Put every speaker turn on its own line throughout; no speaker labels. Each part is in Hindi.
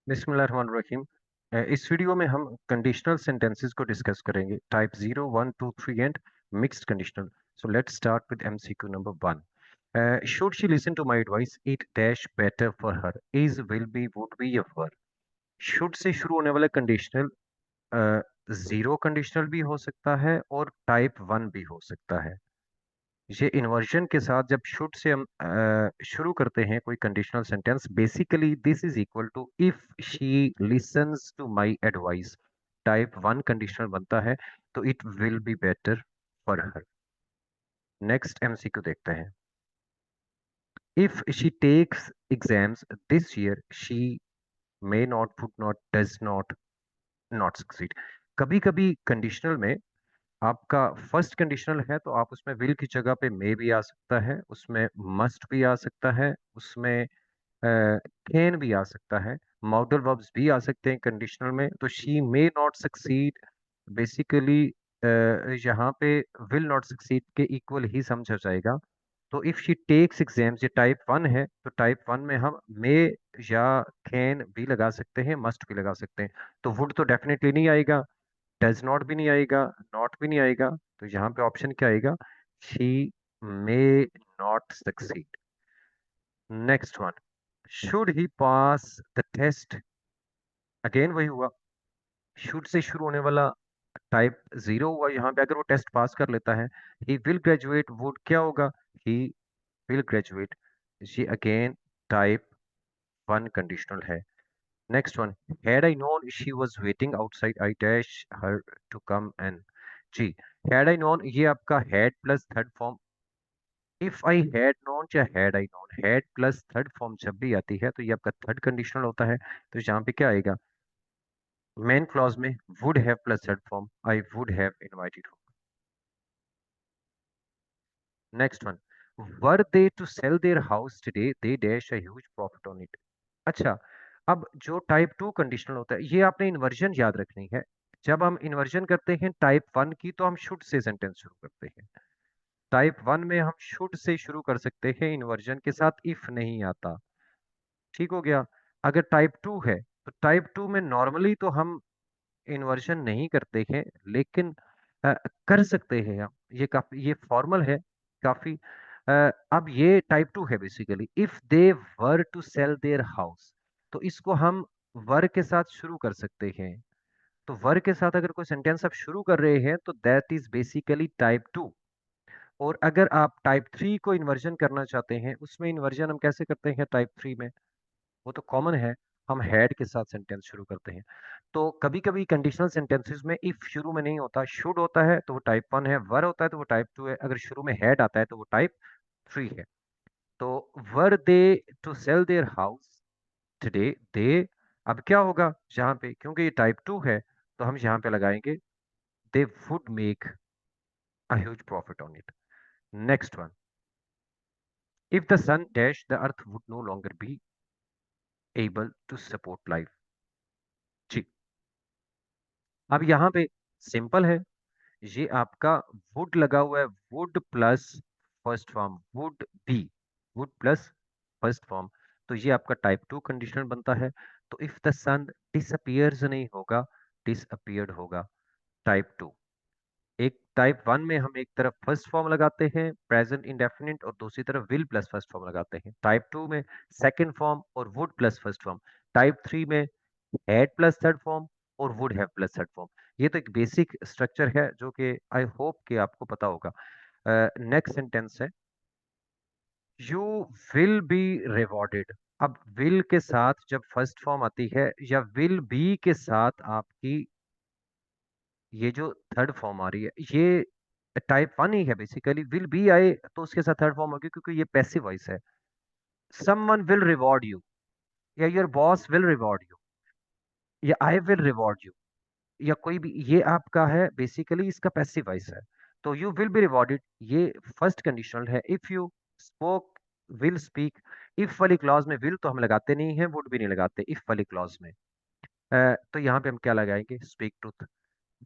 बिस्मिल्लाहिर्रहमानिर्रहीम। इस वीडियो में हम कंडीशनल सेंटेंसेस को डिस्कस करेंगे, type 0, 1, 2, 3 and mixed conditional. So let's start with MCQ number 1। Should she listen to my advice, it dash better for her, is, will be, would be या वर। शुड से शुरू होने वाला कंडीशनल जीरो कंडीशनल भी हो सकता है और टाइप 1 भी हो सकता है। ये इन्वर्जन के साथ जब शुड से हम शुरू करते हैं कोई conditional sentence, basically this is equal to if she listens to my advice, type 1 conditional बनता है, तो it will be better for her. Next MCQ देखते हैं। If she takes exams this year, she may not, would not, does not, not succeed. कभी कभी कंडीशनल में आपका फर्स्ट कंडीशनल है तो आप उसमें विल की जगह पे मे भी आ सकता है, उसमें मस्ट भी आ सकता है, उसमें कैन भी आ सकता है, मॉडल वर्ब्स भी आ सकते हैं कंडीशनल में। तो she may not succeed basically यहाँ पे विल नॉट सक्सीड के इक्वल ही समझा जाएगा। तो इफ शी टेक्स एग्जाम्स, ये टाइप 1 है, तो टाइप 1 में हम मे या कैन भी लगा सकते हैं, मस्ट भी लगा सकते हैं। तो वुड तो डेफिनेटली नहीं आएगा, डज नॉट भी नहीं आएगा, नॉट भी नहीं आएगा। तो यहाँ पे ऑप्शन क्या आएगा? She may not succeed. Next one, should he pass the test, again वही हुआ, शुड से शुरू होने वाला टाइप 0 हुआ यहाँ पे। अगर वो टेस्ट पास कर लेता है, ही विल ग्रेजुएट, वुड क्या होगा? He will graduate. ये अगेन टाइप 1 कंडीशनल है। Next one, had I known she was waiting outside, I dash her to come and. जी, हैड आई नोन, ये आपका had plus third form. If I had known या had I known, had plus third form जब भी आती है तो ये आपका थर्ड कंडीशनल होता है। तो यहाँ पे क्या आएगा? मेन क्लॉज में would have plus third form, I would have invited. Next one, were they to sell their house today, they dash a huge profit on it. अच्छा, अब जो टाइप 2 कंडीशनल होता है, ये आपने इन्वर्जन याद रखनी है। जब हम इन्वर्जन करते हैं टाइप 1 की, तो हम शुड से सेंटेंस शुरू करते हैं। टाइप 1 में हम शुड से शुरू कर सकते हैं इन्वर्जन के साथ, इफ नहीं आता। ठीक हो गया। अगर टाइप 2 है, तो टाइप 2 में नॉर्मली तो हम इन्वर्जन नहीं करते हैं, लेकिन कर सकते हैं हम। ये काफी, ये फॉर्मल है काफी। अ, अब ये टाइप 2 है basically, if they were to sell their house, तो इसको हम वर के साथ शुरू कर सकते हैं। तो वर के साथ अगर कोई सेंटेंस आप शुरू कर रहे हैं तो दैट इज बेसिकली टाइप 2। और अगर आप टाइप 3 को इन्वर्जन करना चाहते हैं, उसमें इन्वर्जन हम कैसे करते हैं टाइप 3 में? वो तो कॉमन है, हम हैड के साथ सेंटेंस शुरू करते हैं। तो कभी कभी कंडीशनल सेंटेंसेस में इफ शुरू में नहीं होता, शुड होता है तो वो टाइप 1 है, वर होता है तो वो टाइप 2 है, अगर शुरू में हैड आता है तो वो टाइप 3 है। तो were they to sell their house today, they, अब क्या होगा यहाँ पे? क्योंकि ये टाइप 2 है तो हम यहाँ पे लगाएंगे they would make a huge profit on it. Next one, if the sun dash the earth would no longer be able to support life. जी, अब यहाँ पे सिंपल है, ये आपका वुड लगा हुआ है, would plus first form would be, would plus first form. तो ये आपका टाइप 2 कंडीशनल बनता है। तो इफ द सन डिसअपियर्स नहीं होगा, डिसअपियर्ड होगा, टाइप 2। एक टाइप 1 में हम एक तरफ फर्स्ट फॉर्म लगाते हैं प्रेजेंट इंडेफिनिट, और दूसरी तरफ विल प्लस फर्स्ट फॉर्म लगाते हैं। टाइप 2 में सेकंड फॉर्म और would plus first form. Type 3 में हैड प्लस थर्ड फॉर्म और would have plus third form. ये तो एक बेसिक स्ट्रक्चर है जो कि आई होप कि आपको पता होगा। नेक्स्ट सेंटेंस है, यू विल बी रिवॉर्डेड। अब विल के साथ जब फर्स्ट फॉर्म आती है, या विल बी के साथ आपकी ये जो थर्ड फॉर्म आ रही है, ये टाइप 1 ही है बेसिकली। विल बी आए तो उसके साथ थर्ड फॉर्म होगी, क्योंकि ये पैसिव वॉइस है। समवन विल रिवॉर्ड यू, या your boss will reward you, या आई विल रिवॉर्ड यू, या कोई भी, ये आपका है बेसिकली, इसका पैसिव वॉइस है। तो यू विल बी रिवॉर्डेड, ये फर्स्ट कंडीशनल है। If you spoke, will speak. If वाली क्लॉज में विल तो हम लगाते नहीं है, वुड भी नहीं लगाते इफ वाली क्लॉज में। तो यहाँ पे हम क्या लगाएंगे? Speak truth.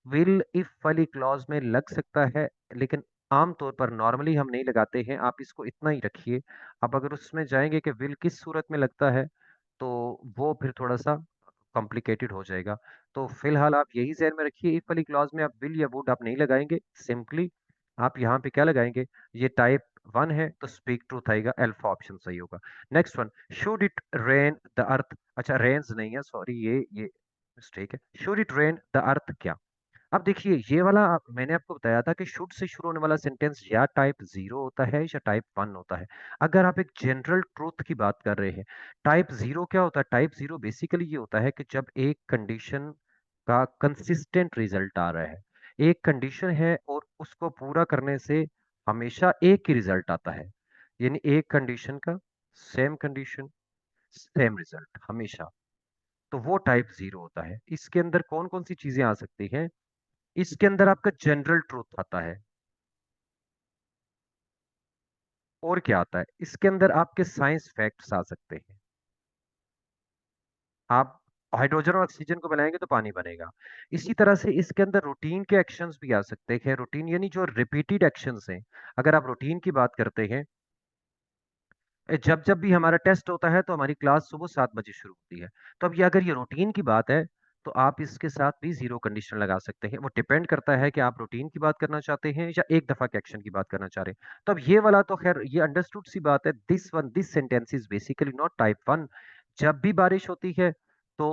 विल इफ वाली क्लॉज में लग सकता है, लेकिन आमतौर पर नॉर्मली हम नहीं लगाते हैं, आप इसको इतना ही रखिए। अब अगर उसमें जाएंगे कि विल किस सूरत में लगता है, तो वो फिर थोड़ा सा कॉम्प्लिकेटेड हो जाएगा। तो फिलहाल आप यही ज़हन में रखिए, इफ वाली क्लॉज में आप विल या वुड आप नहीं लगाएंगे, सिंपली आप यहाँ पे क्या लगाएंगे, ये टाइप वन है तो स्पीक ट्रूथ आएगा, अल्फा ऑप्शन सही होगा। Next one, should it rain the अर्थ, अच्छा रेन्स नहीं है, सॉरी, ये मिस्टेक है, शुड इट रेन द अर्थ क्या। अब देखिए ये वाला मैंने आपको बताया था कि शुड से शुरू होने वाला सेंटेंस या टाइप जीरो होता है या टाइप वन होता है। अगर आप एक जनरल ट्रूथ की बात कर रहे हैं, टाइप जीरो क्या होता है, टाइप जीरो बेसिकली ये होता है कि जब एक कंडीशन का कंसिस्टेंट रिजल्ट आ रहा है, एक कंडीशन है और उसको पूरा करने से हमेशा एक ही रिजल्ट आता है, यानी एक कंडीशन का सेम कंडीशन सेम रिजल्ट हमेशा, तो वो टाइप जीरो होता है। इसके अंदर कौन कौन सी चीजें आ सकती हैं, इसके अंदर आपका जनरल ट्रूथ आता है, और क्या आता है इसके अंदर, आपके साइंस फैक्ट्स आ सकते हैं। आप हाइड्रोजन और ऑक्सीजन को बनाएंगे तो पानी बनेगा। इसी तरह से इसके अंदर रूटीन के एक्शंस भी आ सकते हैं, रूटीन यानी जो रिपीटेड एक्शंस हैं। अगर आप रूटीन की बात करते हैं, जब जब भी हमारा टेस्ट होता है तो हमारी क्लास सुबह 7 बजे शुरू होती है, तो अब ये अगर ये रूटीन की बात है तो आप इसके साथ भी जीरो कंडीशन लगा सकते हैं। वो डिपेंड करता है कि आप रूटीन की बात करना चाहते हैं या एक दफा के एक्शन की बात करना चाह रहे हैं। तो अब ये वाला तो खैर ये अंडरस्टूड सी बात है, this sentence is basically not type one. जब भी बारिश होती है तो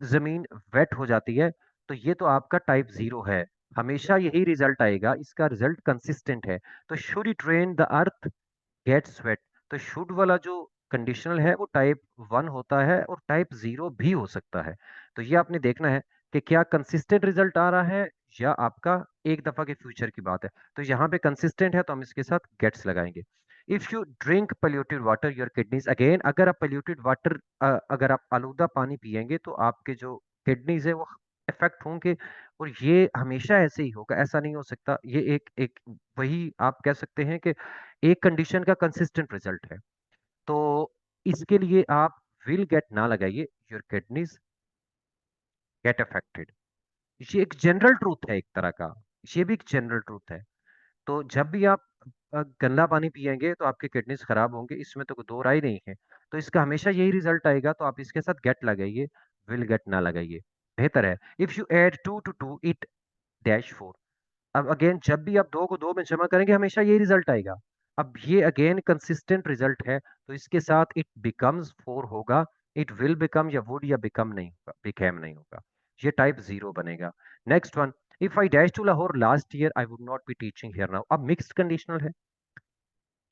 जमीन वेट हो जाती है, तो ये तो आपका टाइप जीरो है, हमेशा यही रिजल्ट आएगा, इसका रिजल्ट कंसिस्टेंट है। तो should it rain the earth gets wet, तो शुड वाला जो कंडीशनल है वो टाइप वन होता है और टाइप जीरो भी हो सकता है। तो ये आपने देखना है कि क्या कंसिस्टेंट रिजल्ट आ रहा है या आपका एक दफा के फ्यूचर की बात है। तो यहाँ पे कंसिस्टेंट है तो हम इसके साथ गेट्स लगाएंगे। If you drink polluted water your kidneys, again अगर आप पोल्यूटेड वाटर, अगर आप आलूदा पानी पिएंगे तो आपके जो किडनीज है वो इफेक्ट होंगे, और ये हमेशा ऐसे ही होगा, ऐसा नहीं हो सकता। ये एक एक वही आप कह सकते हैं कि एक कंडीशन का कंसिस्टेंट रिजल्ट है। तो इसके लिए आप विल गेट ना लगाइए, योर किडनीज गेट अफेक्टेड। ये एक जनरल ट्रूथ है एक तरह का, ये भी एक जनरल ट्रूथ है। तो जब भी आप गंदा पानी पिएंगे तो आपके किडनीज खराब होंगे, इसमें तो कोई दो राय नहीं है। तो इसका हमेशा यही रिजल्ट आएगा, तो आप इसके साथ गेट लगाइए, विल गेट ना लगाइए, बेहतर है। If you add two to two it dash four, अब अगेन जब भी आप दो को दो में जमा करेंगे हमेशा यही रिजल्ट आएगा। अब ये अगेन कंसिस्टेंट रिजल्ट है, तो इसके साथ इट बिकम्स फोर होगा, इट विल बिकम या वुड या बिकम नहीं होगा, बिकेम नहीं होगा, ये टाइप जीरो बनेगा। Next one, if I dash to Lahore last year I would not be teaching here now, अब मिक्स्ड कंडीशनल है।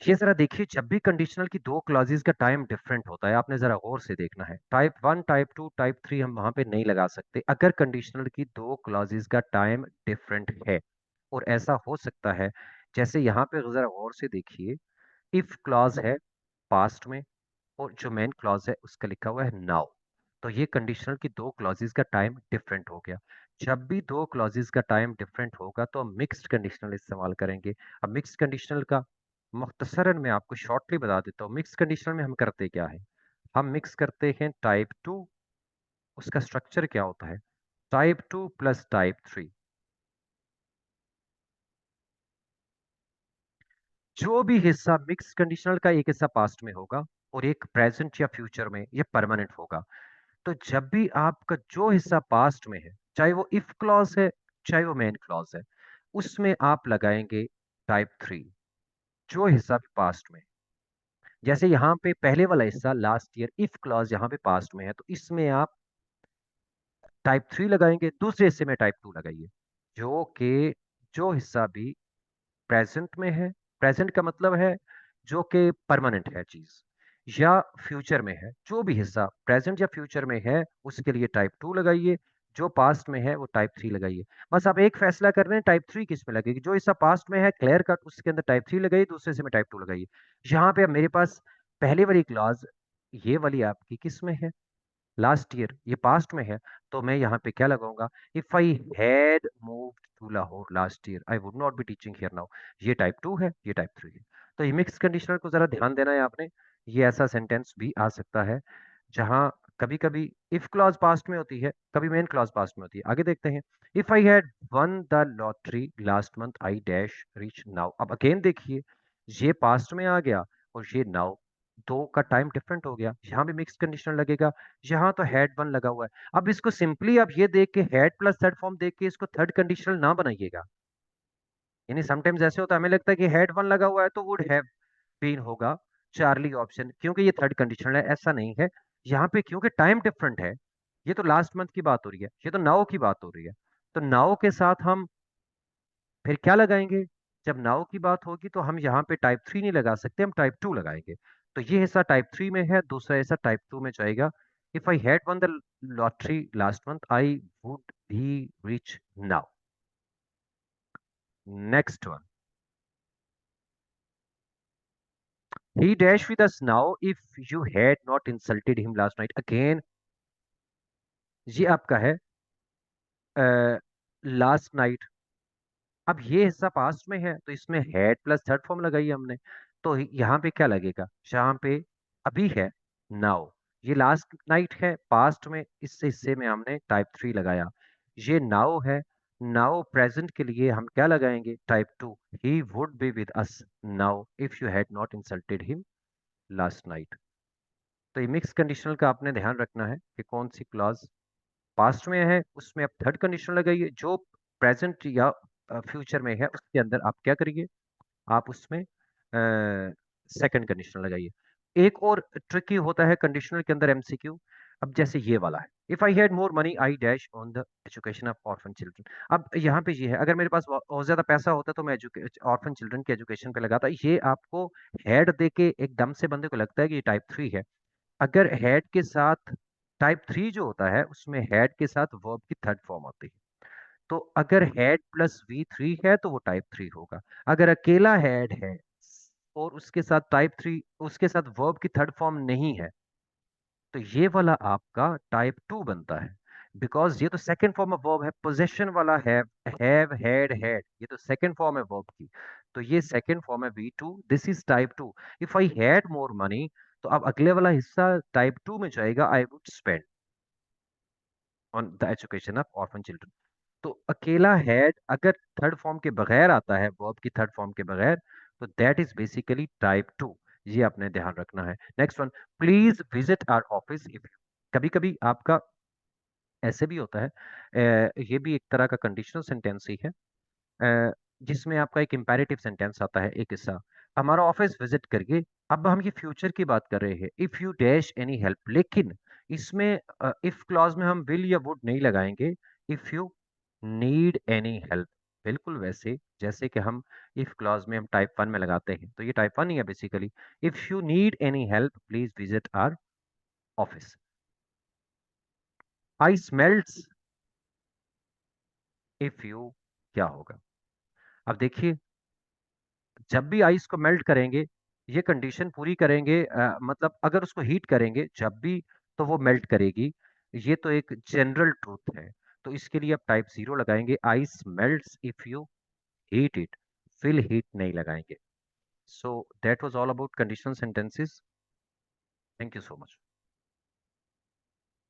ये जरा देखिए, जब भी कंडीशनल की दो क्लॉजेज का टाइम डिफरेंट होता है, आपने जरा गौर से देखना है, type one type two type three हम वहां पे नहीं लगा सकते अगर कंडीशनल की दो क्लॉजेज का टाइम डिफरेंट है। और ऐसा हो सकता है, जैसे यहाँ पे जरा गौर से देखिए, इफ क्लॉज है पास्ट में और जो मेन क्लॉज है उसका लिखा हुआ है नाउ, तो ये कंडीशनल की दो क्लॉजेज का टाइम डिफरेंट हो गया। जब भी दो क्लॉजेज का टाइम डिफरेंट होगा तो हम मिक्स्ड कंडीशनल इस्तेमाल करेंगे। अब मिक्स्ड कंडीशनल का मुख्तसरन मैं आपको शॉर्टली बता देता हूँ, मिक्स कंडीशनल में हम करते क्या है, हम मिक्स करते हैं टाइप टू, उसका स्ट्रक्चर क्या होता है, type two plus type three. जो भी हिस्सा मिक्स कंडीशनल का एक हिस्सा पास्ट में होगा और एक प्रेजेंट या फ्यूचर में, ये परमानेंट होगा। तो जब भी आपका जो हिस्सा पास्ट में है, चाहे वो इफ क्लॉज है चाहे वो मेन क्लॉज है, उसमें आप लगाएंगे टाइप थ्री, जो हिस्सा भी पास्ट में। जैसे यहाँ पे पहले वाला हिस्सा लास्ट ईयर, इफ क्लॉज यहाँ पे पास्ट में है तो इसमें आप टाइप थ्री लगाएंगे, दूसरे हिस्से में टाइप टू लगाइए, जो कि जो हिस्सा भी प्रेजेंट में है, प्रेजेंट का मतलब है जो कि परमानेंट है चीज, या फ्यूचर में है, जो भी हिस्सा प्रेजेंट या फ्यूचर में है उसके लिए टाइप टू लगाइए, जो पास्ट में है वो टाइप थ्री लगाइए। बस आप एक फैसला कर रहे हैं टाइप थ्री किस में लगेगी, जो हिस्सा पास्ट में है क्लियर कट उसके अंदर टाइप थ्री लगाइए, दूसरे से में टाइप टू लगाइए। यहाँ पे अब मेरे पास पहले वाली क्लॉज, ये वाली आपकी किस में है, लास्ट ईयर, ये पास्ट में है, तो मैं यहाँ पे क्या लगाऊंगा, if I had moved to Lahore last year I would not be teaching here now, ये टाइप टू है ये टाइप थ्री है। तो ये मिक्स कंडीशनर को जरा ध्यान देना है आपने, ये ऐसा सेंटेंस भी आ सकता है जहां कभी कभी इफ क्लॉज पास्ट में होती है, कभी मेन क्लॉज पास्ट में होती है। आगे देखते हैं, if I had one the lottery last month I dash reach now, अब अगेन देखिए, ये पास्ट में आ गया और ये नाउ, दो का टाइम डिफरेंट हो गया, यहाँ भी मिक्स कंडीशनल लगेगा। यहाँ तो हेड वन लगा हुआ है। अब इसको सिंपली आप ये देख के हेड प्लस थर्ड फॉर्म देख के इसको थर्ड कंडीशनल ना बनाइएगा। यानी समटाइम्स ऐसे होता है, हमें लगता है कि हेड वन लगा हुआ है तो वुड हैव बीन होगा चार्ली ऑप्शन, क्योंकि ये थर्ड कंडीशनल है। ऐसा नहीं है यहाँ पे, क्योंकि टाइम डिफरेंट है। ये तो लास्ट मंथ की बात हो रही है, ये तो नाउ की बात हो रही है। तो नाउ के साथ हम फिर क्या लगाएंगे? जब नाउ की बात होगी तो हम यहाँ पे टाइप थ्री नहीं लगा सकते, हम टाइप टू लगाएंगे। तो ये हिस्सा टाइप थ्री में है, दूसरा हिस्सा टाइप टू में जाएगा। If I had one the lottery last month I would be rich now. Next one, he dash with us now if you had not insulted him last night again। ये आपका है लास्ट नाइट। अब ये हिस्सा पास्ट में है तो इसमें हैड प्लस थर्ड फॉर्म लगाई हमने। तो यहाँ पे क्या लगेगा? जहाँ पे अभी है नाउ, ये लास्ट नाइट है पास्ट में, इस हिस्से में हमने टाइप थ्री लगाया। ये नाउ है, नाउ प्रेजेंट के लिए हम क्या लगाएंगे? Type two. He would be with us now if you had not insulted him last night. तो ये मिक्स कंडीशनल का आपने ध्यान रखना है कि कौन सी क्लॉज पास्ट में है उसमें आप थर्ड कंडीशन लगाइए, जो प्रेजेंट या फ्यूचर में है उसके अंदर आप क्या करिए? आप उसमें सेकंड कंडीशन लगाइए। एक और ट्रिकी होता है कंडीशनल के अंदर एमसीक्यू। अब जैसे ये वाला है, if I had more money I dash on the education of orphan children. अब यहाँ पे ये है, अगर मेरे पास और ज्यादा पैसा होता तो मैं ऑर्फन चिल्ड्रन के एजुकेशन पे लगाता। ये आपको हेड दे के एकदम से बंदे को लगता है कि ये टाइप थ्री है। अगर हेड के साथ टाइप थ्री जो होता है उसमें हेड के साथ वर्ब की थर्ड फॉर्म होती है। तो अगर हेड प्लस वी थ्री है तो वो टाइप थ्री होगा। अगर अकेला हेड है और उसके साथ टाइप थ्री, उसके साथ वर्ब की थर्ड फॉर्म नहीं है, तो ये वाला आपका टाइप टू बनता है। बिकॉज ये तो सेकंड फॉर्म ऑफ वर्ब है, पोजेशन वाला हैव हैड हैड, ये तो सेकंड फॉर्म है वर्ब की। तो ये सेकंड फॉर्म है V two, this is type two. If I had more money, तो अब अगले वाला हिस्सा टाइप टू में जाएगा, I would spend on the education of orphan children. तो अकेला हेड अगर थर्ड फॉर्म के बगैर आता है, वर्ब की थर्ड फॉर्म के बगैर, तो that is basically type two. ये आपने ध्यान रखना है। Next one, please visit our office if. कभी कभी आपका ऐसे भी होता है, ये भी एक तरह का कंडीशनल सेंटेंस ही है, जिसमें आपका एक इंपेरेटिव सेंटेंस आता है एक हिस्सा, हमारा ऑफिस विजिट करिए। अब हम ये फ्यूचर की बात कर रहे हैं, if you dash any help, लेकिन इसमें इफ क्लॉज में हम विल या वुड नहीं लगाएंगे। If you need any help, बिल्कुल वैसे जैसे कि हम इफ क्लॉज में हम टाइप वन में लगाते हैं, तो ये टाइप वन ही है basically. If you need any help please visit our office. Ice melts if you, क्या होगा? अब देखिए, जब भी आइस को मेल्ट करेंगे, ये कंडीशन पूरी करेंगे, मतलब अगर उसको हीट करेंगे जब भी, तो वो मेल्ट करेगी। ये तो एक जनरल ट्रूथ है। तो इसके लिए आप टाइप जीरो लगाएंगे, ice melts if you heat it, will heat नहीं लगाएंगे। So that was all about conditional sentences. Thank you so much.